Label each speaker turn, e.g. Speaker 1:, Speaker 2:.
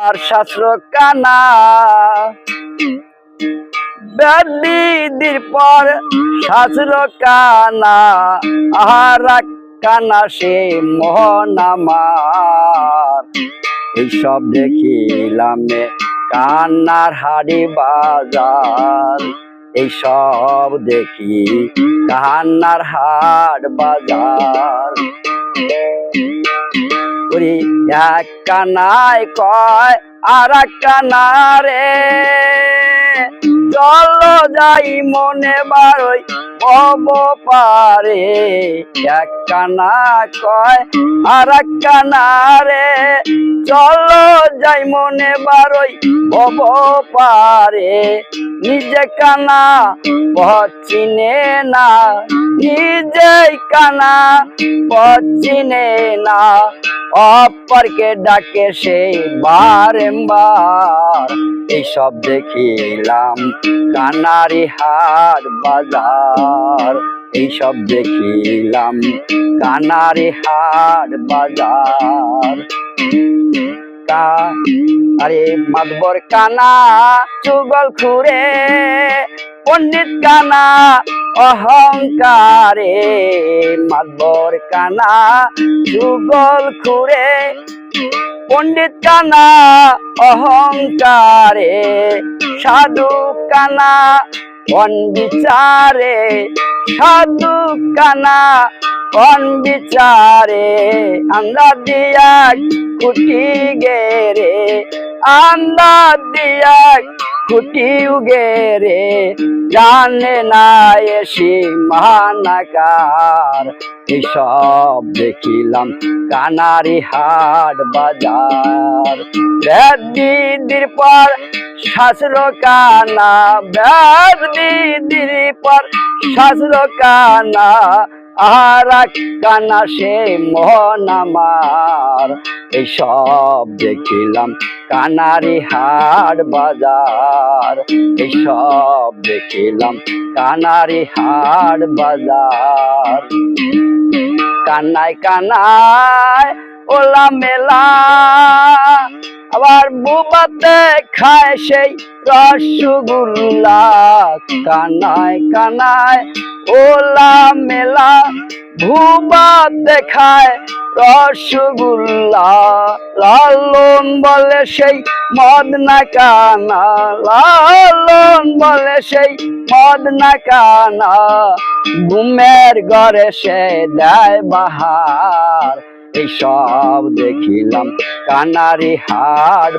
Speaker 1: আর শাস্ত্র কানা বেদির পর শাস্ত্র কানা আর কানা সে মোহন আমার। এইসব দেখিলাম কান্নার হাড়ি বাজার, এইসব দেখি কান্নার হাট বাজার। এক কানায় কয় আর এক কানারে, চল যাই মনে বারোই ভব পারে। এক কানা কয় আর এক কানারে, চল যাই মনে বারোই ভব পারে। নিজে কানা পথ চিনে না, নিজেই কানা পথ চিনে না, অপরকে ডাকে সেই বারম্বার। এইসব দেখিলাম কানারি হাট বাজার, এইসব দেখিলাম কানারি হাট বাজার। আরে মাতবর কানা চুগল খুরে, পণ্ডিত কানা অহংকারে। মাতবর কানা চুগল খুরে, পণ্ডিত কানা অহংকারে। সাধু কানা কোন বিচারে, সাধু কানা কোন বিচারে। আমরা দিয়া খুটি গেরে, আমরা দিয়া খুটি গেরে, জানে না এসি মহানাকার। এইসব দেখিলাম কানারি হাট বাজার। বেদির পর শাস্ত্র কানা, বেদির পর শাস্ত্র কানা আর কানা সে মোহন আমার। এইসব দেখিলাম কানারি হাট বাজার, এইসব দেখিলাম কানারি হাট বাজার। কানায় কানায় ওলা মেলা, আবার বুবাতে খায় সেই রসগোল্লা। কানায় কানায় ওলা মেলা, ভুবাতে খায় রসগোল্লা। লালন বলে সেই মদ না কানা, লালন বলে সেই মদ না কানা। ঘুমের ঘরে সে দেয় বাহার। এইসব দেখিলাম কানারি হাট